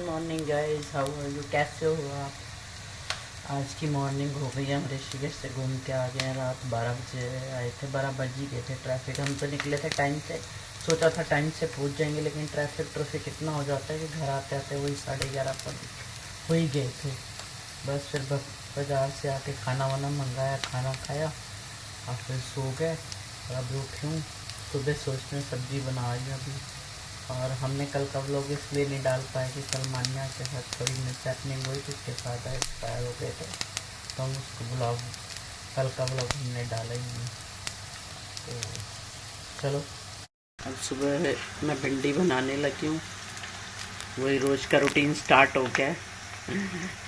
Morning guys, how are you? कैसे हो आप? आज की मॉर्निंग हो गई है। हम ऋषिकेश से घूम के आ गए हैं। रात 12 बजे आए थे, 12 बज ही गए थे। ट्रैफिक, हम तो निकले थे टाइम से, सोचा था टाइम से पहुंच जाएंगे, लेकिन ट्रैफिक इतना हो जाता है कि घर आते आते वही 11:30 पर हो ही गए थे। बस फिर बाजार से आके खाना वाना मंगाया, खाना खाया और फिर सो गए। और अब उठे हूँ, सुबह सोचते हैं सब्ज़ी बना रही हूँ अभी। और हमने कल का व्लॉग इसलिए नहीं डाल पाए कि कल मान्या के साथ थोड़ी मिसहैपनिंग हुई थी, उसके साथ एक्सपायर हो गए थे, तो हम उसको व्लॉग, कल का व्लॉग हमने डाला ही नहीं। तो चलो, अब सुबह मैं भिंडी बनाने लगी हूँ। वही रोज़ का रूटीन स्टार्ट हो गया है।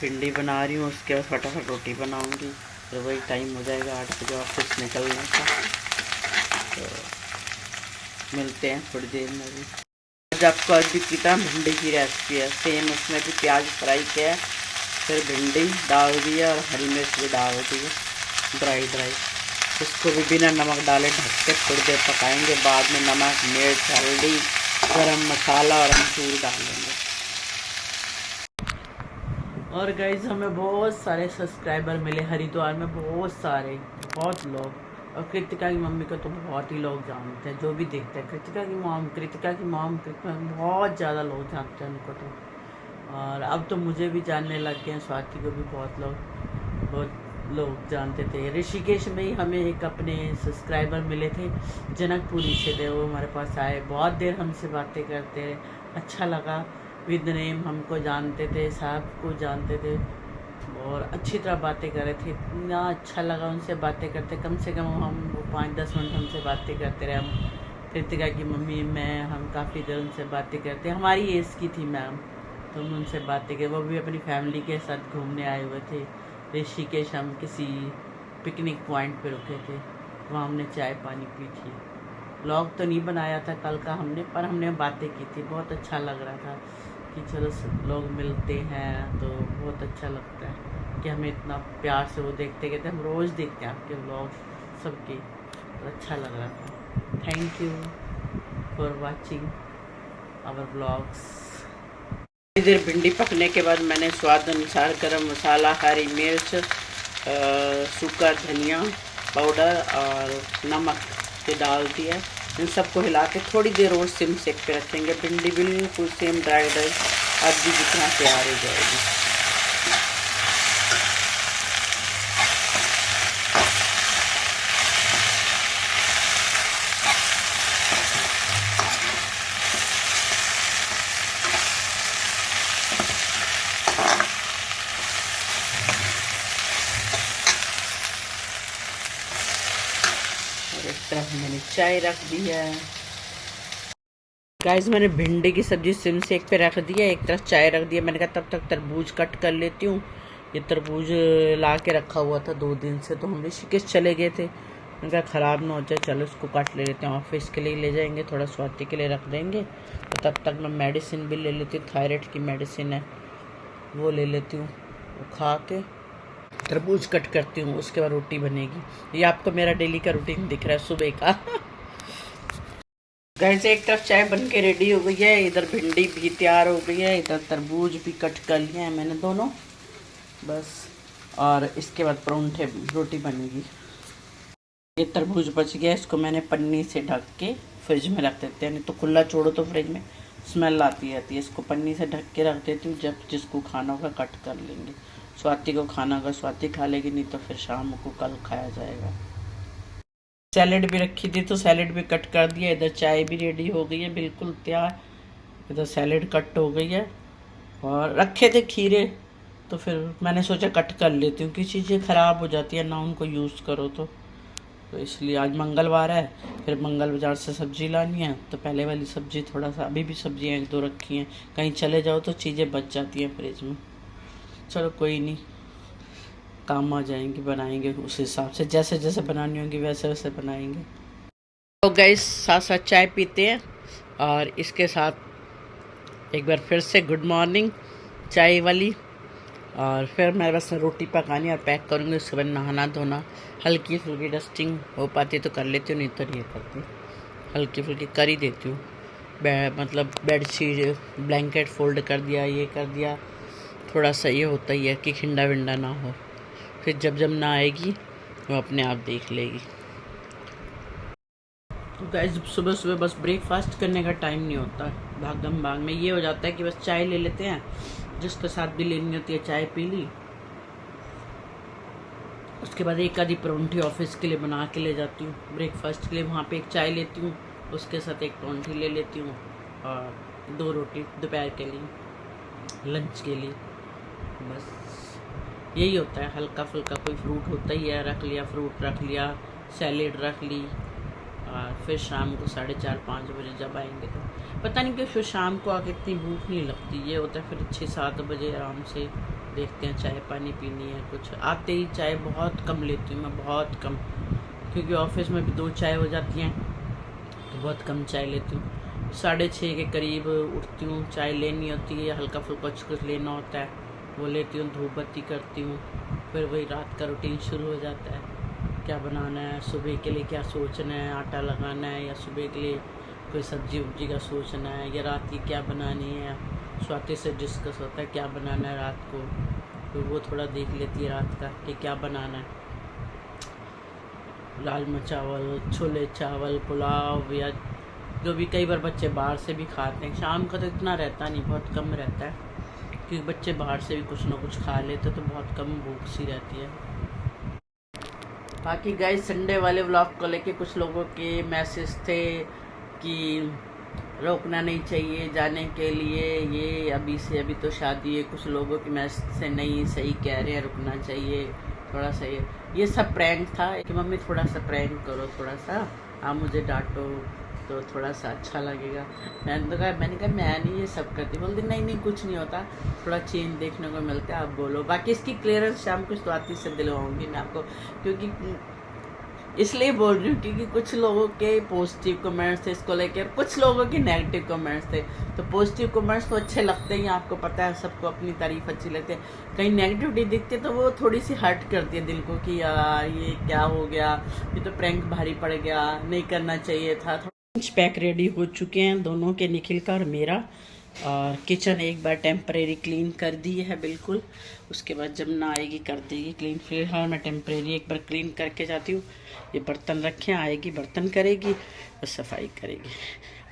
भिंडी बना रही हूँ, उसके बाद फटाफट रोटी बनाऊँगी, फिर वही टाइम हो जाएगा 8 बजे ऑफिस निकलने का। तो मिलते हैं थोड़ी देर में भी। आज आपको अर्पिता भिंडी की रेसिपी है सेम। उसमें भी प्याज फ्राई किया है, फिर भिंडी डाल दिया और हरी मिर्च भी डाल दी है ड्राई। इसको भी बिना नमक डाले ढक के थोड़ी देर पकाएंगे। बाद में नमक, मिर्च, हल्दी, गरम मसाला और अमचूर डालेंगे। और गाइज, हमें बहुत सारे सब्सक्राइबर मिले हरिद्वार में, बहुत लोग। और कृतिका की मम्मी को तो बहुत ही लोग जानते हैं, जो भी देखते हैं। कृतिका की मॉम बहुत ज़्यादा लोग जानते हैं उनको तो। और अब तो मुझे भी जानने लग गए हैं, स्वाति को भी बहुत लोग जानते थे। ऋषिकेश में ही हमें एक अपने सब्सक्राइबर मिले थे, जनकपुरी से थे। वो हमारे पास आए, बहुत देर हमसे बातें करते रहे, अच्छा लगा। विद नेम हमको जानते थे, साहब को जानते थे और अच्छी तरह बातें कर रहे थे। इतना अच्छा लगा उनसे बातें करते। कम से कम हम वो 5-10 मिनट हमसे बातें करते रहे। हम कृतिका की मम्मी, मैं, हम काफ़ी देर उनसे बातें करते। हमारी एज की थी मैम, तो हम उनसे बातें की। वो भी अपनी फैमिली के साथ घूमने आए हुए थे ऋषिकेश। हम किसी पिकनिक पॉइंट पे रुके थे, वहाँ हमने चाय पानी पी थी। व्लॉग तो नहीं बनाया था कल का हमने, पर हमने बातें की थी। बहुत अच्छा लग रहा था कि चलो लोग मिलते हैं, तो बहुत अच्छा लगता है कि हमें इतना प्यार से वो देखते कहते हम रोज़ देखते हैं आपके व्लॉग सबके, तो अच्छा लग रहा था। Thank you for watching our vlogs. थोड़ी देर भिंडी पकने के बाद मैंने स्वाद अनुसार गरम मसाला, हरी मिर्च, सूखा धनिया पाउडर और नमक के डाल दिया। इन सबको हिला के थोड़ी देर और सिम सेक पे रखेंगे। भिंडी बिल्कुल सेम ड्राई आदि जितना तैयार हो जाएगी। और एक तरफ मैंने चाय रख दी है। गाइस, मैंने भिंडी की सब्जी सिम सेक पे रख दी है, एक तरफ चाय रख दिया। मैंने कहा तब तक तरबूज कट कर लेती हूँ। ये तरबूज ला के रखा हुआ था 2 दिन से, तो हम ऋषिकेश चले गए थे। मैंने कहा ख़राब ना हो जाए, चलो इसको काट ले लेते हैं, ऑफिस के लिए ले जाएंगे, थोड़ा स्वाति के लिए रख देंगे। तो तब तक मैं मेडिसिन भी ले लेती हूँ, थायराइड की मेडिसिन है वो ले लेती हूँ। वो खा के तरबूज कट करती हूँ, उसके बाद रोटी बनेगी। ये आपको मेरा डेली का रूटीन दिख रहा है सुबह का। घर से एक तरफ चाय बन के रेडी हो गई है, इधर भिंडी भी तैयार हो गई है, इधर तरबूज भी कट कर लिए हैं मैंने दोनों, बस। और इसके बाद परोंठे रोटी बनेगी। ये तरबूज बच गया, इसको मैंने पन्नी से ढक के फ्रिज में रख देते हैं, नहीं तो खुला छोड़ो तो फ्रिज में स्मेल आती रहती है। इसको पन्नी से ढक के रख देती हूँ, जब जिसको खाना होगा कट कर लेंगे। स्वाति को खाना होगा स्वाति खा लेगी, नहीं तो फिर शाम को कल खाया जाएगा। सैलेड भी रखी थी तो सैलेड भी कट कर दिया। इधर चाय भी रेडी हो गई है, बिल्कुल तैयार। इधर सैलेड कट हो गई है और रखे थे खीरे, तो फिर मैंने सोचा कट कर लेती हूँ, किसी चीज़ें ख़राब हो जाती है ना उनको यूज़ करो तो इसलिए। आज मंगलवार है, फिर मंगल बाज़ार से सब्ज़ी लानी है, तो पहले वाली सब्ज़ी थोड़ा सा, अभी भी सब्ज़ियाँ 1-2 रखी हैं, कहीं चले जाओ तो चीज़ें बच जाती हैं फ्रिज में। चलो कोई नहीं, काम आ जाएंगी, बनाएंगे उस हिसाब से, जैसे जैसे बनानी होंगी वैसे वैसे बनाएंगे। तो गाइस, साथ साथ चाय पीते हैं और इसके साथ एक बार फिर से गुड मॉर्निंग चाय वाली। और फिर मेरे बस रोटी पकानी और पैक करूँगी, उसके बाद नहाना धोना, हल्की फुल्की डस्टिंग हो पाती तो कर लेती हूँ, नहीं तो नहीं करती, हल्की फुल्की कर ही देती हूँ। मतलब बेडशीट ब्लैंकेट फोल्ड कर दिया, ये कर दिया। थोड़ा सा ये होता ही है कि खिंडा विंडा ना हो। फिर जब जब ना आएगी वो अपने आप देख लेगी। तो गाइस सुबह सुबह बस ब्रेकफास्ट करने का टाइम नहीं होता, भागम भाग में ये हो जाता है कि बस चाय ले लेते हैं, जिसके साथ भी लेनी होती है चाय पी ली। उसके बाद एक आधी परौंठी ऑफिस के लिए बना के ले जाती हूँ, ब्रेकफास्ट के लिए वहाँ पे एक चाय लेती हूँ, उसके साथ एक परौंठी ले लेती हूँ और 2 रोटी दोपहर के लिए, लंच के लिए। बस यही होता है, हल्का फुल्का कोई फ्रूट होता ही है, रख लिया फ्रूट, रख लिया सैलेड रख ली। और फिर शाम को 4:30-5 बजे जब आएंगे तो पता नहीं क्यों फिर शाम को आके इतनी भूख नहीं लगती। ये होता है फिर 6-7 बजे आराम से देखते हैं चाय पानी पीनी है कुछ। आते ही चाय बहुत कम लेती हूँ मैं, बहुत कम, क्योंकि ऑफिस में भी 2 चाय हो जाती हैं तो बहुत कम चाय लेती हूँ। 6:30 के करीब उठती हूँ, चाय लेनी होती है, हल्का फुल्का कुछ लेना होता है वो लेती हूँ, धूप बत्ती करती हूँ। फिर वही रात का रूटीन शुरू हो जाता है, क्या बनाना है सुबह के लिए, क्या सोचना है, आटा लगाना है या सुबह के लिए कोई सब्जी वब्जी का सोचना है, या रात की क्या बनानी है। स्वाति से डिस्कस होता है क्या बनाना है रात को, तो वो थोड़ा देख लेती है रात का कि क्या बनाना है, राजमा चावल, छोले चावल, पुलाव, या जो भी। कई बार बच्चे बाहर से भी खाते हैं, शाम का तो इतना रहता नहीं, बहुत कम रहता है, क्योंकि बच्चे बाहर से भी कुछ ना कुछ खा लेते तो बहुत कम भूख सी रहती है। बाकी गाइस संडे वाले व्लॉग को लेके कुछ लोगों के मैसेज थे कि रोकना नहीं चाहिए जाने के लिए, ये अभी से, अभी तो शादी है। कुछ लोगों के मैसेज से नहीं सही कह रहे हैं, रुकना चाहिए थोड़ा सा। ये सब प्रैंक था कि मम्मी थोड़ा सा प्रैंक करो, थोड़ा सा आप मुझे डांटो तो थोड़ा सा अच्छा लगेगा। मैंने कहा मैं नहीं ये सब करती। बोलती नहीं नहीं कुछ नहीं होता, थोड़ा चेंज देखने को मिलता है, आप बोलो। बाकी इसकी क्लियरेंस शाम को स्वाति से दिलवाऊंगी मैं आपको, क्योंकि इसलिए बोल रही हूँ क्योंकि कुछ लोगों के पॉजिटिव कमेंट्स थे इसको लेकर, कुछ लोगों के नेगेटिव कमेंट्स थे। तो पॉजिटिव कमेंट्स तो अच्छे लगते ही, आपको पता है सबको अपनी तारीफ अच्छी लगती है। कहीं नेगेटिविटी दिखती है तो वो थोड़ी सी हर्ट करती है दिल को कि यार ये क्या हो गया, ये तो प्रैंक भारी पड़ गया, नहीं करना चाहिए था। लंच पैक रेडी हो चुके हैं दोनों के, निखिल का और मेरा। और किचन एक बार टेम्परेरी क्लीन कर दी है बिल्कुल, उसके बाद जब ना आएगी कर देगी क्लीन। फिलहाल मैं टेम्परेरी एक बार क्लीन करके जाती हूँ। ये बर्तन रखे, आएगी बर्तन करेगी और सफाई करेगी।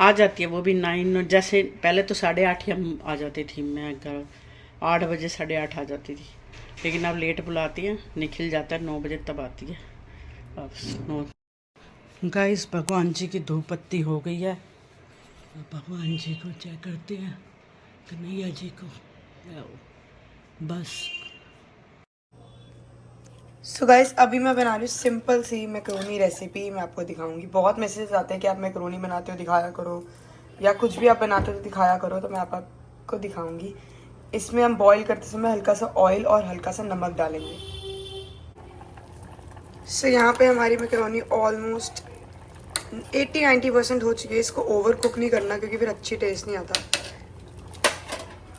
आ जाती है वो भी 9, जैसे पहले तो 8:30 ही हम आ जाती थी, मैं घर 8 बजे 8:30 आ जाती थी, लेकिन अब लेट बुलाती हैं। निखिल जाता है 9 बजे तब आती है। अब गाइस भगवान जी की धूप बत्ती हो गई है, भगवान जी को चेक करते हैं, कन्हैया जी को बस। सो गाइस अभी मैं बना रही हूँ सिंपल सी मैकरोनी रेसिपी, मैं आपको दिखाऊंगी। बहुत मैसेज आते हैं कि आप मैकरोनी बनाते हो दिखाया करो, या कुछ भी आप बनाते हो तो दिखाया करो, तो मैं आपको दिखाऊंगी। इसमें हम बॉईल करते समय हल्का सा ऑयल और हल्का सा नमक डालेंगे। सो यहाँ पे हमारी मैकरोनी ऑलमोस्ट 80-90% हो चुकी है। इसको ओवर कुक नहीं करना क्योंकि फिर अच्छी टेस्ट नहीं आता।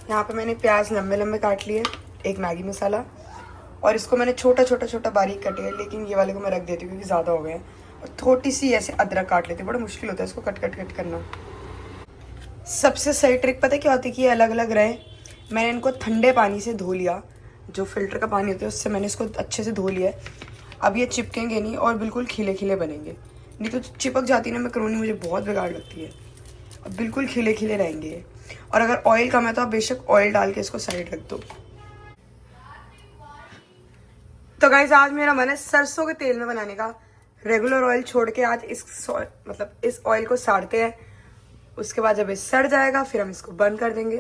यहाँ पे मैंने प्याज लंबे लंबे काट लिए, एक मैगी मसाला, और इसको मैंने छोटा छोटा छोटा बारीक कटे है, लेकिन ये वाले को मैं रख देती हूँ क्योंकि ज़्यादा हो गए हैं। और थोड़ी सी ऐसे अदरक काट लेती हूँ, बड़ा मुश्किल होता है इसको कट कट कट करना। सबसे सही ट्रिक पता है क्या होती है कि ये अलग अलग रहे। मैंने इनको ठंडे पानी से धो लिया, जो फिल्टर का पानी होता है उससे मैंने इसको अच्छे से धो लिया है। अब ये चिपकेंगे नहीं और बिल्कुल खिले खिले बनेंगे, नहीं तो चिपक जाती है ना मैकरोनी, मुझे बहुत बेकार लगती है। अब बिल्कुल खिले खिले रहेंगे। और अगर ऑयल कम है तो आप बेशक ऑयल डाल के इसको साइड रख दो। तो गाइस आज मेरा मन है सरसों के तेल में बनाने का। रेगुलर ऑयल छोड़ के आज इस ऑयल को साड़ते हैं। उसके बाद जब ये सड़ जाएगा फिर हम इसको बंद कर देंगे।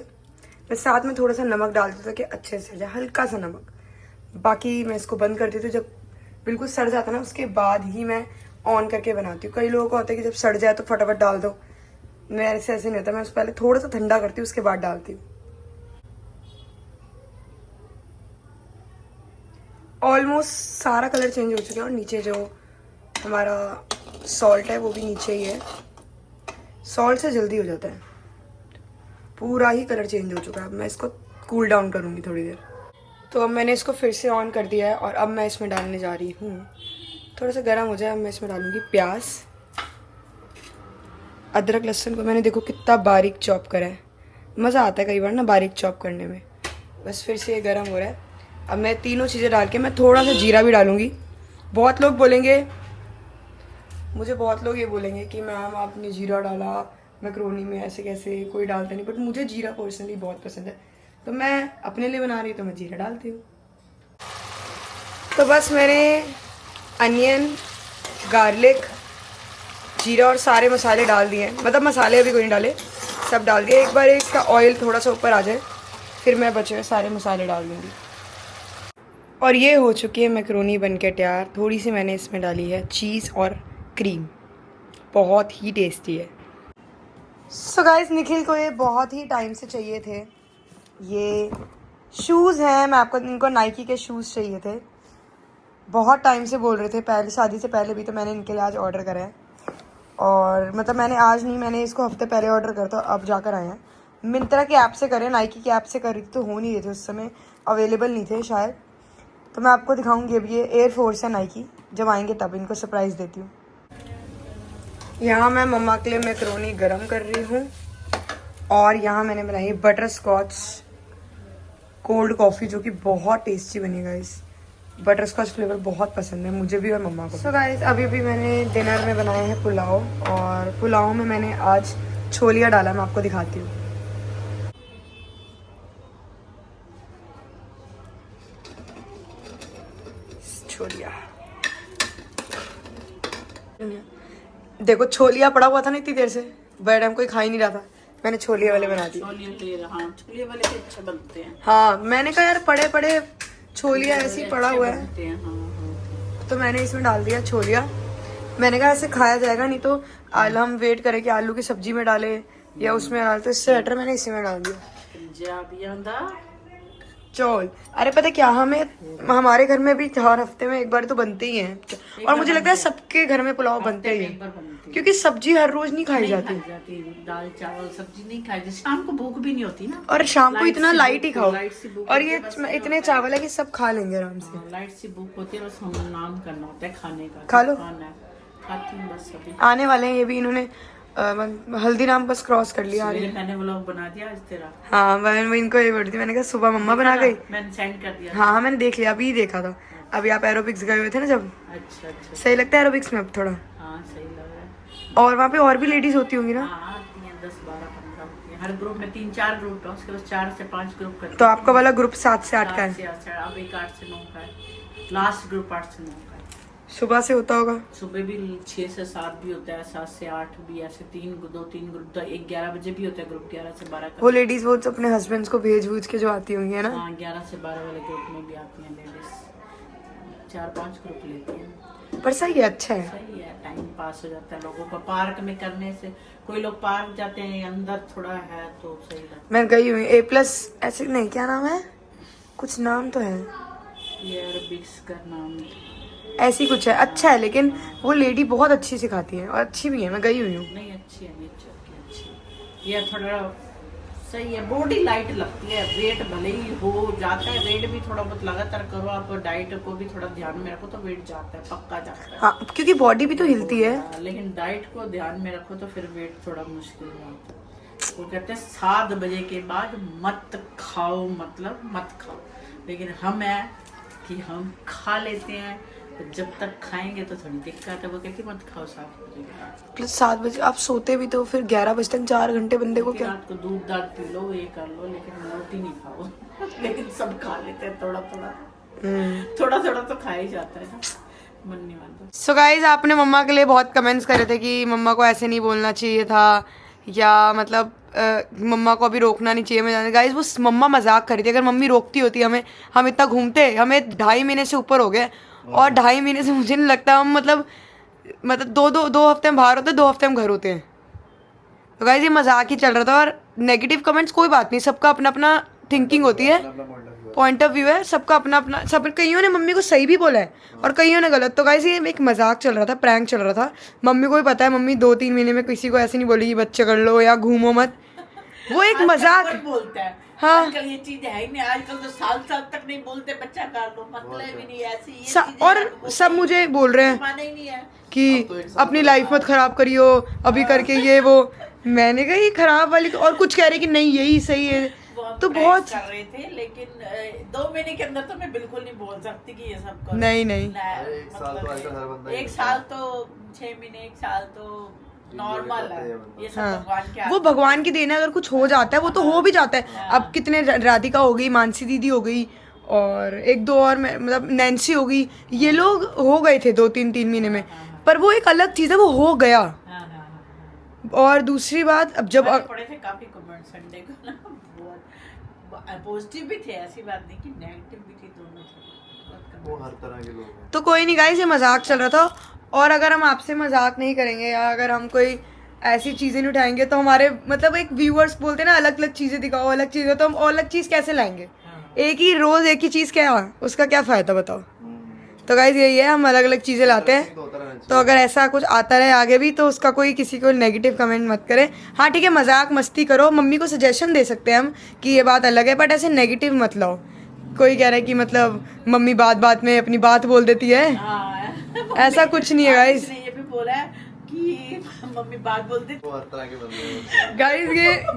मैं साथ में थोड़ा सा नमक डाल देती हूँ ताकि अच्छे से जाए, हल्का सा नमक। बाकी मैं इसको बंद कर देती हूँ। जब बिल्कुल सड़ जाता है ना उसके बाद ही मैं ऑन करके बनाती हूँ। कई लोगों को होता है कि जब सड़ जाए तो फटाफट डाल दो, मेरे से ऐसे नहीं होता। मैं उसको पहले थोड़ा सा ठंडा करती हूँ उसके बाद डालती हूँ। ऑलमोस्ट सारा कलर चेंज हो चुका है और नीचे जो हमारा सॉल्ट है वो भी नीचे ही है। सॉल्ट से जल्दी हो जाता है। पूरा ही कलर चेंज हो चुका है। अब मैं इसको कूल डाउन करूँगी थोड़ी देर। तो अब मैंने इसको फिर से ऑन कर दिया है और अब मैं इसमें डालने जा रही हूँ, थोड़ा सा गर्म हो जाए, अब मैं इसमें डालूँगी प्याज। अदरक लहसुन को मैंने देखो कितना बारीक चॉप करा है। मज़ा आता है कई बार ना बारीक चॉप करने में। बस फिर से ये गर्म हो रहा है। अब मैं तीनों चीज़ें डाल के मैं थोड़ा सा जीरा भी डालूँगी। बहुत लोग बोलेंगे, मुझे बहुत लोग ये बोलेंगे कि मैम आपने जीरा डाला मैक्रोनी में, ऐसे कैसे, कोई डालता नहीं। बट मुझे जीरा पर्सनली बहुत पसंद है, तो मैं अपने लिए बना रही हूँ तो मैं जीरा डालती हूँ। तो बस मैंने अनियन, गार्लिक, जीरा और सारे मसाले डाल दिए हैं। मतलब मसाले अभी कोई नहीं डाले, सब डाल दिए। एक बार इसका ऑयल थोड़ा सा ऊपर आ जाए फिर मैं बचे हुए सारे मसाले डाल दूँगी। और ये हो चुकी है मैक्रोनी बन के तैयार। थोड़ी सी मैंने इसमें डाली है चीज़ और क्रीम, बहुत ही टेस्टी है। सो गाइस, निखिल को ये बहुत ही टाइम से चाहिए थे। ये शूज़ हैं, मैं आपको इनको नाइकी के शूज़ चाहिए थे। बहुत टाइम से बोल रहे थे, पहले शादी से पहले भी। तो मैंने इनके लिए आज ऑर्डर करा है। और मतलब मैंने आज नहीं, मैंने इसको हफ्ते पहले ऑर्डर करा था, अब जाकर आए हैं। मिंत्रा की ऐप से करें, नाइकी की ऐप से करी थी तो हो नहीं रहे थे उस समय, अवेलेबल नहीं थे शायद। तो मैं आपको दिखाऊंगी। अब ये एयर फोर्स है नाइकी, जब आएंगे तब इनको सरप्राइज़ देती हूँ। यहाँ मैं मम्मा के लिए मैक्रोनी गरम कर रही हूँ। और यहाँ मैंने बनाई है बटर स्कॉच कोल्ड कॉफ़ी, जो कि बहुत टेस्टी बनी गाइस। बटर स्कॉच फ्लेवर बहुत पसंद है मुझे भी और मम्मा को। सो गाइस, अभी भी मैंने डिनर में बनाए हैं पुलाव। और पुलाव में मैंने आज छोलिया डाला, मैं आपको दिखाती हूँ। छोलिया देखो, छोलिया पड़ा हुआ था ना इतनी देर से, बड़े टाइम कोई खा ही नहीं रहा था, मैंने छोलिया वाले बना दिए। छोले वाले भी अच्छे बनते हैं। हाँ, मैंने कहा यार पड़े पड़े छोलिया ऐसे ही पड़ा हुआ है, तो मैंने इसमें डाल दिया छोलिया। मैंने कहा ऐसे खाया जाएगा नहीं, तो हम वेट करें कि आलू की सब्जी में डाले या उसमें डाल, तो इससे बेटर मैंने इसी में डाल दिया चौल। अरे पता क्या, हमारे घर में भी हर हफ्ते में एक बार तो बनते ही हैं। और मुझे लगता है सबके घर में पुलाव बनते ही हैं, क्योंकि सब्जी हर रोज नहीं खाई जाती। दाल चावल सब्जी नहीं खाई जाती, शाम को भूख भी नहीं होती ना। और शाम को इतना लाइट ही खाओ। और ये इतने चावल है कि सब खा लेंगे आराम से। लाइट सी भूख होती है, बस हम नाम करना होता है खाने का। खा लो, खाती हूँ बस। अभी आने वाले हैं ये भी, इन्होंने हल्दीराम बस क्रॉस कर लिया। मैंने व्लॉग बना दिया आज तेरा। हाँ, मैं इनको ये बोलती, मैंने कहा सुबह मम्मा बना गई, मैंने सेंड कर दिया। हाँ मैंने देख लिया, अभी देखा था। अभी आप एरोबिक्स गए हुए थे ना जब। अच्छा। सही लगता है एरोबिक्स में अब थोड़ा। हाँ सही लग रहा है। और वहाँ पे और भी लेडीज होती होंगी ना। हाँ, आती हैं 10, 12, 15 होती हैं। हर ग्रुप में 3-4 ग्रुप है, उसके बाद 4 से 5 ग्रुप करते हैं। तो आपका वाला ग्रुप 7 से 8 का है। अब एक 8 से 9 का है। लास्ट ग्रुप 8 से 9 का है। सुबह से होता होगा। सुबह भी 6 से 7 भी होता है, 7 से 8 भी, ऐसे 3 ग्रुप। तो एक 11 बजे भी होता है ग्रुप, 11 से 12 का। वो लेडीज वो अपने हस्बैंड्स को भेज के जो आती होंगी है ना। हाँ, 11 से 12 वाले ग्रुप में भी आती हैं लेडीज। 4-5 ग्रुप लेती हैं। पर सही है, अच्छा है। सही है, टाइम पास हो जाता है लोगों का पार्क में करने से। कोई लोग पार्क जाते हैं, अंदर थोड़ा है तो सही लगता है। मैं गई हुई A+ ऐसे नहीं, क्या नाम है, कुछ नाम तो है, ये एरोबिक्स का नाम ऐसी कुछ है। अच्छा है, लेकिन वो लेडी बहुत अच्छी सिखाती है और अच्छी भी है, मैं गई हुई हूँ। नहीं, अच्छी है नेचर की, अच्छी। ये थोड़ा सही है, बॉडी लाइट लगती है। वेट भले ही हो जाता है, वेट भी थोड़ा बहुत लगातार करो आप, डाइट को भी थोड़ा ध्यान में रखो तो वेट जाता है, पक्का जाता है। हाँ, क्योंकि बॉडी भी तो हिलती है। लेकिन डाइट को ध्यान में रखो तो फिर वेट थोड़ा मुश्किल होता है। वो कहते हैं 7 बजे के बाद मत खाओ, मतलब मत खाओ। लेकिन हम है कि हम खा लेते हैं, तो जब तक खाएंगे तो थोड़ी दिक्कत है। वो कहती मत खाओ 7 बजे के बाद। प्लस 7 बजे आप सोते भी तो फिर 11 बजे तक, 4 घंटे बंदे को क्या। रात को दूध दाल पी लो, ये कर लो, लेकिन रोटी नहीं खाओ। लेकिन सब खा लेते हैं थोड़ा थोड़ा तो खा ही जाता है ना, मन नहीं मानता। सो गाइज, आपने मम्मा के लिए बहुत कमेंट्स करे थे कि मम्मा को ऐसे नहीं बोलना चाहिए था, या मतलब मम्मा को अभी रोकना नहीं चाहिए। मैं जाने गाइज, वो मम्मा मजाक कर रही थी। अगर मम्मी रोकती होती हमें, हम इतना घूमते, हमें 2.5 महीने से ऊपर हो गए। और 2.5 महीने से मुझे नहीं लगता हम मतलब 2 हफ्ते हम बाहर होते हैं, 2 हफ्ते हम घर होते हैं। तो गाइज ये मजाक ही चल रहा था। और नेगेटिव कमेंट्स कोई बात नहीं, सबका अपना अपना थिंकिंग होती है, पॉइंट ऑफ व्यू है सबका अपना अपना। सब कईयों ने मम्मी को सही भी बोला है और कईयों ने गलत। तो गाइस ये एक मजाक चल रहा था, प्रैंक चल रहा था। मम्मी को भी पता है, मम्मी 2-3 महीने में किसी को ऐसे नहीं बोलेगी बच्चे कर लो या घूमो मत। वो एक मजाक बोलता है, हाँ आजकल ये चीज है ही नहीं, आजकल तो साल साल तक नहीं बोलते बच्चा कर लो, मतलब ही नहीं ऐसी ये चीजें और आपको सब मुझे बोल रहे हैं माने ही नहीं है। कि अपनी लाइफ मत खराब करियो अभी करके ये वो। मैंने कहा ये खराब वाली, और कुछ कह रहे कि नहीं यही सही है। वो हम तो प्रैक्टिस बहुत कर रहे थे, लेकिन 2 महीने के अंदर तो मैं बिल्कुल नहीं बोल सकती कि ये सब करो। नहीं नहीं एक साल तो आजकल हर बंदा ही एक करता साल तो 6 महीने, 1 साल तो नॉर्मल है, ये सब हाँ भगवान के वो हाथ भगवान की देन है, अगर कुछ हो जाता है वो तो हो भी जाता है। अब कितने राधिका हो गई, मानसी दीदी हो गई, और एक दो और मतलब नैन्सी हो गई, ये लोग हो गए थे 2-3 महीने में, पर वो एक अलग चीज़ है, वो हो गया। हाँ, हाँ, हाँ। और दूसरी बात अब जब मैंने पढ़े थे काफी कमेंट संडे को ना, बहुत पॉजिटिव भी थे, ऐसी बात नहीं कि नेगेटिव भी थी, दोनों थे। वो हर तरह के लोग हैं। तो कोई नहीं गाइस, ये मजाक चल रहा था। और अगर हम आपसे मजाक नहीं करेंगे या अगर हम कोई ऐसी चीज़ें नहीं उठाएंगे तो हमारे मतलब एक व्यूअर्स बोलते हैं ना अलग अलग चीज़ें दिखाओ, अलग चीज़ें, तो हम अलग चीज़ कैसे लाएंगे? एक ही रोज़ एक ही चीज़ क्या, उसका क्या फ़ायदा बताओ? तो गाइस यही है, हम अलग अलग चीज़ें लाते हैं। तो अगर ऐसा कुछ आता रहे आगे भी तो उसका कोई किसी को नेगेटिव कमेंट मत करे। हाँ ठीक है, मजाक मस्ती करो, मम्मी को सजेशन दे सकते हैं हम कि ये बात अलग है, बट ऐसे नेगेटिव मत लाओ। कोई कह रहा है कि मतलब मम्मी बात बात में अपनी बात बोल देती है, ऐसा कुछ नहीं है गाइस। ये भी बोला है कि मम्मी बात बोलती वो हर तरह के बंदे हैं। गाइस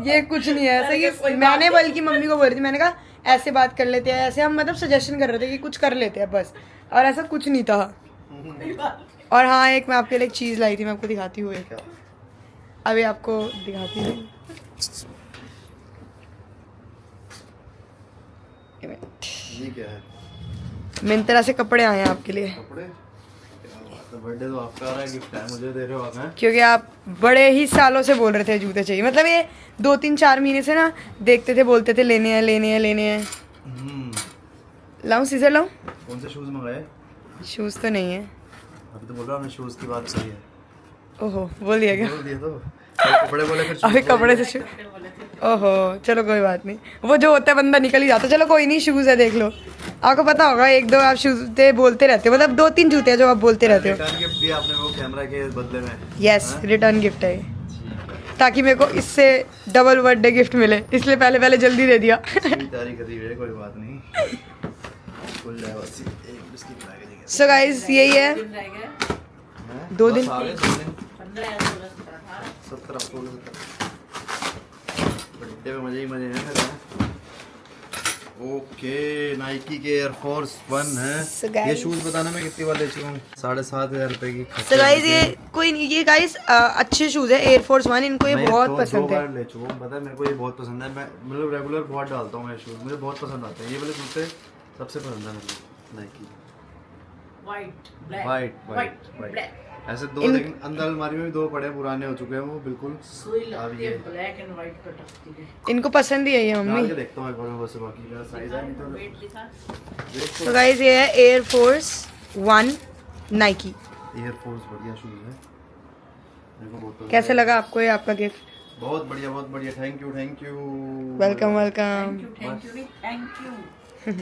ये कुछ नहीं है ऐसा। ये मैंने बल्कि मम्मी को बोल रही थी, मैंने कहा ऐसे बात कर लेते हैं, ऐसे हम मतलब सजेशन कर रहे थे कि कुछ कर लेते हैं बस, और ऐसा कुछ नहीं था। और हाँ एक मैं आपके लिए एक चीज़ लाई थी, मैं आपको दिखाती हूँ, एक अभी आपको दिखाती हूँ। ये क्या है? मिंत्रा से कपड़े आए हैं आपके लिए, कपड़े? बर्थडे तो आपका आ रहा है, गिफ्ट है, मुझे दे रहे हो आप? हैं क्योंकि आप बड़े ही सालों से बोल रहे थे जूते चाहिए, मतलब ये 2-3-4 महीने से ना देखते थे, बोलते थे लेने हैं लेने हैं लेने हैं। लाऊं सीजर लाऊं? कौन से शूज मंगाए? शूज़ तो नहीं है। अभी तो बोल रहा हूँ मैं, शूज की बात सही है। ओहो बोल दिया क्या? बोल दिया तो कपड़े बोले फिर अभी कपड़े से ओहो चलो कोई बात नहीं, वो जो होता है बंदा निकल ही जाता है। चलो कोई नहीं, शूज़ है देख लो, आपको पता होगा 1-2 आप जूते बोलते रहते हो, मतलब 2-3 जूते हैं जो आप बोलते रहते हो। रिटर्न गिफ्ट दिया आपने वो कैमरा के बदले में। यस रिटर्न गिफ्ट है, ताकि मेरे को इससे डबल बर्थडे गिफ्ट मिले, इसलिए पहले पहले जल्दी दे दिया। तैयारी करी हुई है, कोई बात नहीं, खुल जाए बस। एक बिस्किट ला के देंगे। सो गाइस यही है, दिन रह गए, 2 दिन 15 या 16 17 बर्थडे में मजे ही मजे हैं मेरे। ओके नाइकी के एयरफोर्स 1 है। So guys- ये शूज बताना मैं कितनी बार ले चुका हूँ? 7,500 रुपए की। सो गाइस ये कोई नहीं, ये गाइस अच्छे शूज़ है एयरफोर्स 1, इनको ये मैं बहुत दो पसंद है। बार ले चुका हूँ, पता है मेरे को ये बहुत पसंद है। मैं मतलब रेगुलर बहुत डालता हूँ मैं शूज, मुझे बहुत पसंद आते हैं ये वाले जूते, सबसे पसंद है मेरे को Nike. White black white black ऐसे 2, लेकिन अंदर अलमारी में भी 2 पड़े हैं, पुराने हो चुके हैं वो बिल्कुल। सुई अब लगती ये है, ब्लैक एंड वाइट का टकती है। इनको पसंद ही है ये डाल मम्मी। के देखता हूँ एक बार मैं, बस बाकी का साइज है नहीं तो वेट दिखा, वेट तो गाइस ये है एयरफोर्स 1 नाइकी। एयरफोर्स बढ़िया शूज है, मेरे को बहुत पसंद कैसे है। लगा आपको ये आपका गिफ्ट? बहुत बढ़िया बहुत बढ़िया, thank you welcome welcome. Thank you thank you.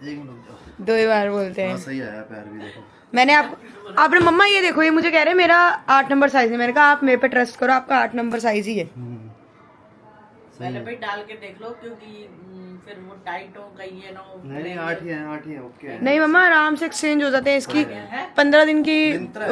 एक मिनट रुक जाओ। 2 ही बार बोलते हाँ हैं। सही आया पैर भी, देखो मैंने आपने मम्मा ये देखो, ये मुझे कह रहे हैं मेरा 8 नंबर साइज है, मैंने कहा आप मेरे पे ट्रस्ट करो, आपका 8 नंबर साइज ही है। पहले भाई डाल के देख लो, क्योंकि फिर वो टाइट हो गई है ना वो। नहीं 8 ही है, 8 ही है, ओके है। नहीं मम्मा आराम से एक्सचेंज हो जाते हैं, इसकी 15 दिन की मिंत्रा है,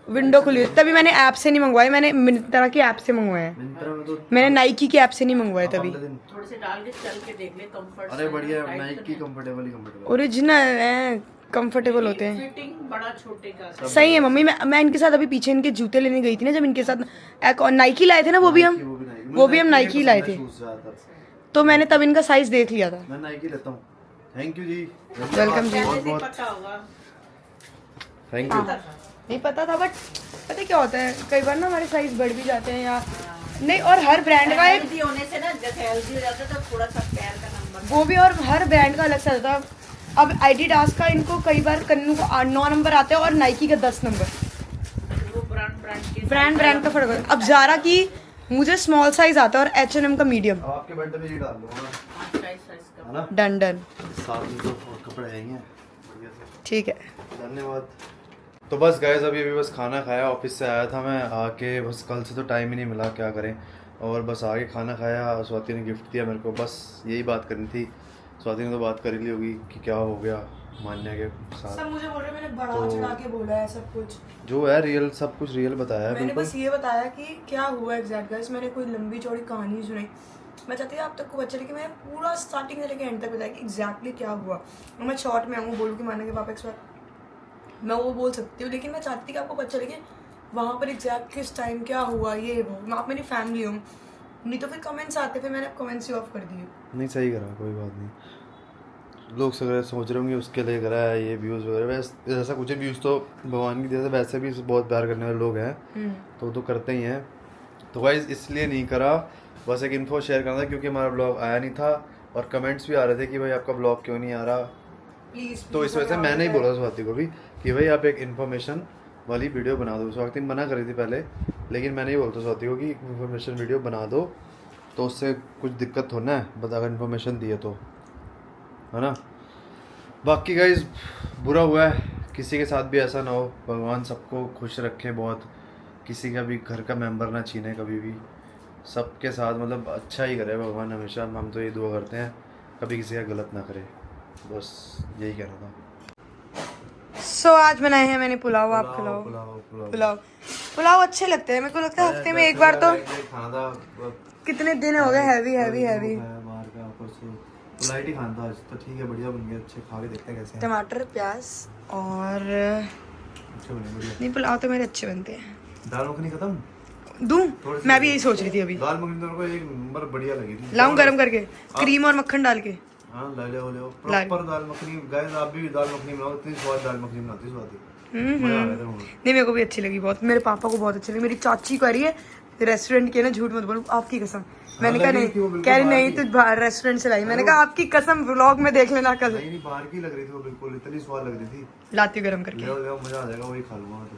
विंडो खुली है। तभी मैंने ऐप से नहीं मंगवाए, मैंने मिंत्रा की ऐप से मंगवाए हैं। मिंत्रा में तो मैंने नाइकी की ऐप से नहीं मंगवाए तभी। 15 दिन। थोड़े से डाल के चल के देख ले, कंफर्ट। अरे बढ़िया नाइकी कंफर्टेबल। ओरिजिनल है, कंफर्टेबल होते हैं। फिटिंग बड़ा छोटे का। सही है मम्मी। मैं इनके साथ अभी पीछे इनके जूते लेने गई थी ना, जब इनके साथ एक नाइकी लाए थे ना, वो भी हम नाइकी लाए थे, तो मैंने तब इनका साइज देख लिया था। मैं नाइकी लेता हूँ। थैंक यू जी, वेलकम जी। बहुत बहुत पता होगा। Thank you. नहीं पता था, बट पता क्या होता है कई बार ना हमारे साइज बढ़ भी जाते हैं या नहीं, और हर ब्रांड का एक हेल्दी होने से ना, जैसे हेल्दी हो जाता है तो थोड़ा सा पैर का नंबर। वो भी, और हर ब्रांड का अलग से आता है। अब एडिडास का इनको कई बार कन्नू को 9 नंबर आते हैं और नाइकी का 10 नंबर। वो ब्रांड के ब्रांड का फर्क है। अब जारा की मुझे स्मॉल साइज आता है और H&M का मीडियम। अब आपके बर्थडे में ये डाल दो ना, साइज का। है ना? डन डन साथ में तो और कपड़े हैं ही हैं। बढ़िया से। ठीक है। धन्यवाद। तो बस गाइस अभी बस खाना खाया, ऑफिस से आया था मैं, आके बस कल से तो टाइम ही नहीं मिला, क्या करें। और बस आगे खाना खाया, स्वाति ने गिफ्ट दिया मेरे को, बस यही बात करनी थी। स्वाति ने तो बात कर ही ली होगी कि क्या हो गया मान्या के साथ। सब मुझे बोल रहे मैंने बड़ा तो चढ़ा के बोला है सब कुछ, जो है रियल, सब कुछ रियल बताया है मैंने बिल्कुल। बस ये बताया कि क्या हुआ एग्जैक्ट गाइस। मैंने कोई लंबी चौड़ी कहानी सुनाई, मैं चाहती हूँ आप तक को अच्छा लगे। मैंने पूरा स्टार्टिंग से लेकर एंड तक बताया कि एग्जैक्टली क्या हुआ। और मैं शॉर्ट में आऊँ बोलूँ कि माना के पापा एक्सपर्ट, मैं वो बोल सकती हूँ, लेकिन मैं चाहती थी कि आपको अच्छा लगे वहाँ पर एग्जैक्ट किस टाइम क्या हुआ, ये वो। आप मेरी फैमिली हो, नहीं तो फिर कमेंट्स आते, फिर मैंने कमेंट्स ही ऑफ कर दिए। नहीं सही करा, कोई बात नहीं। लोग सगैर सोच रहे होंगे उसके लिए करा है ये व्यूज़ वगैरह, वैसे ऐसा कुछ व्यूज़ तो भगवान की जैसे वैसे भी बहुत प्यार करने वाले लोग हैं तो वो तो करते ही हैं। तो गाइस इसलिए नहीं करा, बस एक इन्फो शेयर करना था क्योंकि हमारा ब्लॉग आया नहीं था और कमेंट्स भी आ रहे थे कि भाई आपका ब्लॉग क्यों नहीं आ रहा। प्लीज़ तो इस वजह से मैंने ही बोला स्वाति को भी कि भाई आप एक इन्फॉर्मेशन वाली वीडियो बना दो। स्वाति मना करी थी पहले, लेकिन मैंने ही बोलता स्वाति को कि इन्फॉर्मेशन वीडियो बना दो, तो उससे कुछ दिक्कत हो ना बता, अगर इन्फॉर्मेशन दिए तो, है ना। बाकी गाइज बुरा हुआ है, किसी के साथ भी ऐसा ना हो, भगवान सबको खुश रखे बहुत, किसी का भी घर का मेंबर ना छीने कभी भी, सबके साथ मतलब अच्छा ही करे भगवान हमेशा। हम तो ये दुआ करते हैं कभी किसी का गलत ना करे, बस यही कहना था। सो आज बनाए हैं मैंने पुलाव, आप खिलाओ। पुलाव अच्छे लगते हैं मेरे को, लगता है हफ्ते में एक बार तो। खाना था, कितने दिन हो गए हैवी हैवी हैवी। बाहर का ऊपर से लाइट ही खाना था आज, तो ठीक है बढ़िया बन गया, अच्छे खा के देखते हैं कैसे हैं। टमाटर प्याज और अच्छे बने बढ़िया। नहीं, पुलाव तो मेरे अच्छे बनते हैं। दाल मखनी खत्म दूं, मैं भी यही सोच रही थी अभी। दाल मखनी तो मेरे को एक नंबर बढ़िया लगी थी। लाऊं गरम करके क्रीम और मक्खन डाल के। हाँ ले ले प्रॉपर दाल मखनी। गाइस आप भी दाल मखनी बनाओ, इतनी स्वाद दाल मखनी बनाती स्वाति, मजा आ गया था मुझे। नहीं मेरे को भी अच्छी लगी बहुत, मेरे पापा को बहुत अच्छी लगी। मेरी चाची कह रही है रेस्टोरेंट की है ना, झूठ मत बोलो, आपकी कसम। मैंने कहा नहीं, कह रही नहीं तू बाहर रेस्टोरेंट से लाई। मैंने कहा आपकी कसम, व्लॉग में देख लेना कल। नहीं बाहर की लग रही थी वो, बिल्कुल इतनी स्वाद लग रही थी। लाती हूँ गरम करके। ले मजा आ जाएगा, वही खा लूंगा मैं तो।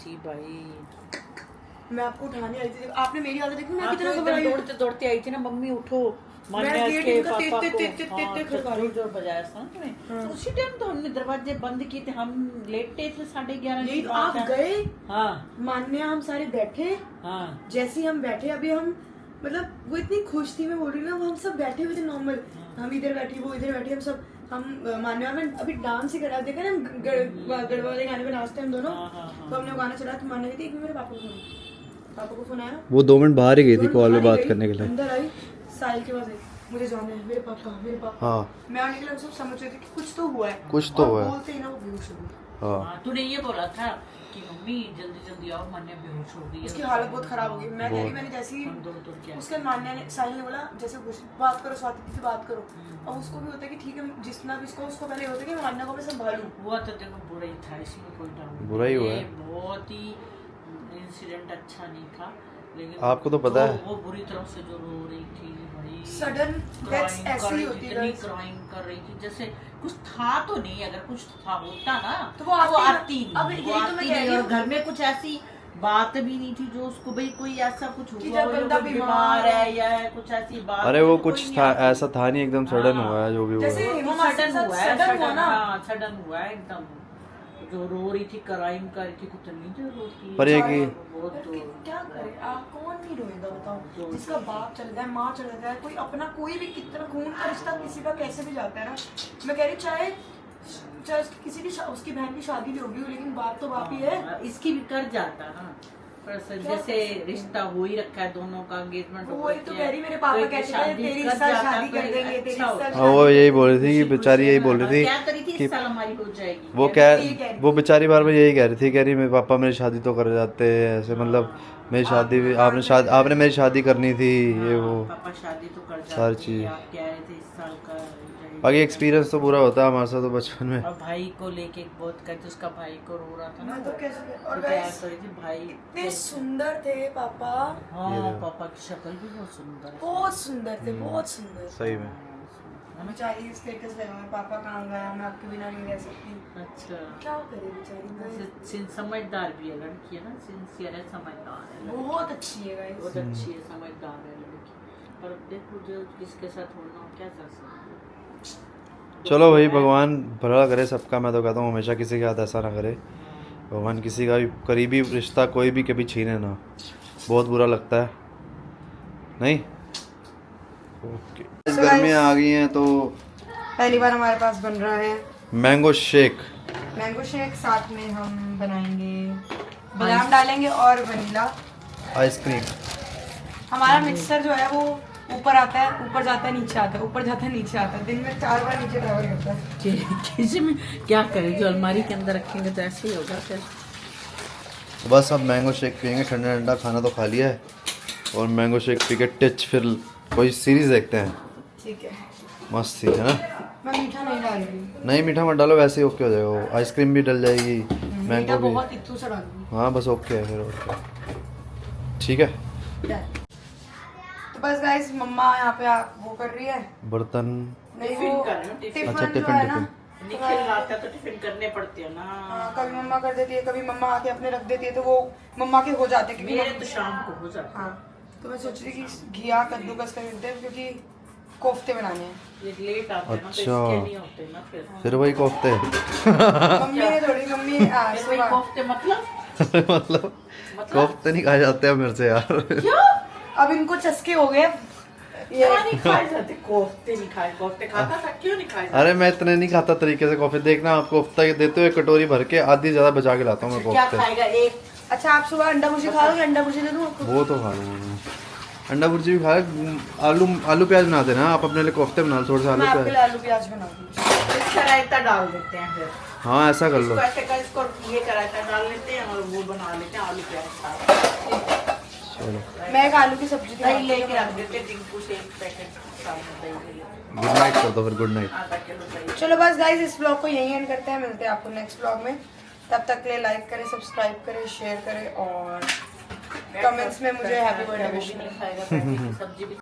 जी भाई, मैं आपको उठाने आई थी, आपने मेरी हालत देखी, मैं आप कितना तो घबराई। दौड़ते दौड़ते आई थी ना, मम्मी उठो, मान्या गेट के इनका पापा टिक को टिक टिक टिक टिक खड़का रही। जोर बजाया था ना तुम्हें, तो उसी टाइम तो हमने दरवाजे बंद किए थे, हम लेटे थे 11:30 यही की तो बात आप है। गए हाँ मान्या, हम सारे बैठे। हाँ जैसे ही हम बैठे, अभी हम मतलब वो इतनी खुश थी, मैं बोल रही हूँ ना, वो हम सब बैठे हुए थे नॉर्मल, हम इधर बैठे वो इधर बैठे, हम सब हम मान्या में अभी डांस ही करा, देखा ना गढ़वा वाले गाने पे नाचते हैं हम दोनों। तो हमने वो गाना चला, तो मान्या कहती एक मेरे पापा को फोन आया, वो 2 मिनट बाहर ही गई थी कॉल पे बाहर बात गई, करने के लिए। अंदर आई, साहिल के पास आई, मुझे जाना है, मेरे पापा। हाँ मैं आने के लिए हम सब समझ रहे थे कि कुछ तो हुआ है, कुछ तो और हुआ है। बोलते ही ना वो बेहोश हो गई। हाँ हाँ, तूने ये बोला था कि मम्मी जल्दी जल्दी आओ, मान्या बेहोश हो गई है। उसकी हालत बहुत खराब हो गई। मैं कह रही, मैंने जैसे ही हम दौड़ दौड़ के आए। उसके मान्या ने, साहिल ने बोला जैसे कुछ बात करो, स्वाति से बात करो। और उसको भी होता है कि ठीक है, जितना भी उसको पहले होता है कि मान्या को मैं संभालूं। हुआ तो देखो बुरा ही था, इसमें कोई डाउट नहीं। बुरा ही हुआ है। ये बहुत ही इंसिडेंट अच्छा नहीं था, लेकिन आपको तो पता है। वो बुरी तरह से जो रो रही थी भाई, सडन डेथ्स ऐसी ही होती है इतनी guys। क्राइम कर रही थी जैसे कुछ था तो नहीं, अगर कुछ था होता ना तो वो आती नहीं। अब यही तो मैं कह रही और हूँ। घर में कुछ ऐसी बात भी नहीं थी जो उसको भाई कोई ऐसा कुछ कि हुआ जब हो, या बंदा कोई बीमार है या कुछ ऐसी बात। अरे वो कोई कुछ नहीं था, आती। ऐसा था नहीं, एकदम सडन हुआ है जो भी हुआ जैसे है। हेमा मासी के साथ सडन हुआ ना। सडन हुआ है एकदम, जो रो रही थी, क्राइम कर रही थी, कितनी देर रोती है। पर ये कि बहुत पर क्या करे आप, कौन नहीं रोएगा बताओ। जिसका बाप चल जाए, माँ चल जाए, कोई अपना कोई भी कितना खून का रिश्ता किसी का कैसे भी जाता है ना। मैं कह रही चाहे उसकी किसी की उसकी बहन की शादी भी होगी, लेकिन बाप तो बाप ही है। इसकी भी कर जाता। हाँ जैसे रिश्ता हो ही रखा है दोनों का, एंगेजमेंट वो ही तो कह रही, मेरे पापा कहते थे तेरी इस साल शादी कर देंगे, तेरी इस साल हाँ वो यही बोल रही थी कि बेचारी यही बोल रही क्या थी करी थी, इस साल हमारी हो जाएगी। वो क्या, वो बेचारी बार बार यही कह रही थी, कह रही मेरे पापा मेरी शादी तो कर जाते ऐसे, मतलब मेरी शादी भी आपने मेरी शादी करनी थी, ये वो पापा शादी तो कर सारी जाते, चीज़। आप कह रहे थे इस साल का। बाकी एक्सपीरियंस तो बुरा होता है हमारे साथ तो बचपन में। और भाई को लेके बहुत कहते, उसका भाई को रो रहा था ना, मैं तो कैसे। और क्या guys, करी थी भाई, इतने सुंदर थे पापा, हाँ पापा की शक्ल भी बहुत सुंदर है। बहुत सुंदर थे, बहुत सुंदर। सही में बेचारी स्टेटस लगा, पापा कहाँ गया, मैं आपके बिना नहीं रह सकती। अच्छा, क्या करे बेचारी, समझदार भी है लड़की, है ना, सिंसियर है, समझदार है लड़की। बहुत अच्छी है गाइस। बहुत अच्छी है, समझदार है लड़की। पर देखो जो किसके साथ होना हो, क्या कर सकते हो। चलो भाई भगवान भला करे सबका, मैं तो कहता हूँ हमेशा किसी के साथ ऐसा ना करे भगवान, किसी का भी करीबी रिश्ता कोई भी कभी छीने ना, बहुत बुरा लगता है। नहीं ओके गर्मियाँ आ गई हैं तो पहली बार हमारे पास बन रहा है मैंगो शेक। मैंगो शेक, साथ में हम बनाएंगे बादाम डालेंगे और वनीला आइसक्रीम। हमारा मिक्सर जो है वो ऊपर आता है, ऊपर जाता है, नीचे आता है, ऊपर जाता है, नीचे आता है, दिन में 4 बार नीचे ट्रैवल करता है। किसी में क्या करें, जो अलमारी के अंदर रखेंगे तो ऐसे ही होगा फिर। बस अब मैंगो शेक पियेंगे, ठंडा ठंडा खाना तो खा लिया है और मैंगो शेक पी के टिच फिर कोई सीरीज देखते हैं। ठीक है, मस्त सी है ना। मैं मीठा नहीं डाल रही, नहीं मीठा मत डालो, वैसे ही ओके हो जाएगा वो। आइसक्रीम भी डल जाएगी, मीठा मैंगो भी। बहुत इतू सा डालूंगी। हाँ बस ओके है फिर और क्या। ठीक है। तो बस गाइस मम्मा यहाँ पे वो कर रही है बर्तन नहीं, टिफिन वो कर रही हूँ, टिफिन। टिफिन अच्छा, जो टिफिन, है ना, निखिल आता है तो टिफिन करने पड़ते हैं ना। हाँ, कभी मम्मा कर देती है, कभी मम्मा आके अपने रख देती है, तो वो मम्मा के हो जाते हैं क्योंकि मेरे तो शाम को हो जाता है। हाँ, तो मैं सोच रही कि घिया कद्दूकस कर देते हैं क्योंकि कोफ्ते बनाने हैं। ये लेट आते हैं ना तो अच्छा। इसके नहीं होते ना फिर वही कोफ्ते। मम्मी ने थोड़ी मम्मी फिर वही सुबह कोफ्ते मतलब मतलब कोफ्ते नहीं खाए जाते हैं मेरे से यार। क्यों? अब इनको चस्के हो गए ये। क्या नहीं खाए जाते? कोफ्ते नहीं खाए, कोफ्ते खाता था, क्यों नहीं खाए जाते? अरे मैं इतने नहीं खाता तरीके से कॉफी। देखना आप कोफ्ता देते हुए कटोरी भर के आधी ज्यादा बचा के लाता हूँ मैं क्या कोफ्ते। खाएगा एक? अच्छा आप सुबह अंडा भुर्जी खा लोगे? अंडा भुर्जी दे दूँ आपको? वो तो खा लूंगा मैं। अंडा भुर्जी भी खाया। आलू प्याज बना देना आप अपने लिए, कोफ्ते बना लो थोड़े से मैं आलू आपके लिए प्याज। आलू प्याज बना दूँगी। इसका रायता डाल देते हैं फिर। हाँ ऐसा कर लो। इसको ऐसे कर, इसको ये का रायता डाल लेते हैं और वो बना लेते हैं आलू प्याज का। चलो मैं एक आलू की सब्जी दही लेके रख देते हैं, टिंकू से एक पैकेट सामने दही ले लेते गुड नाइट कर दो फिर। Good night. हैं, आधा किलो दही। चलो बस गाइस इस ब्लॉग को यहीं एंड करते हैं, मिलते हैं आपको नेक्स्ट ब्लॉग में। तब तक के लिए लाइक करें, सब्सक्राइब करें, शेयर करें और कमेंट्स में मुझे हैप्पी बर्थडे विश वो भी नहीं खाएगा, सब्जी भी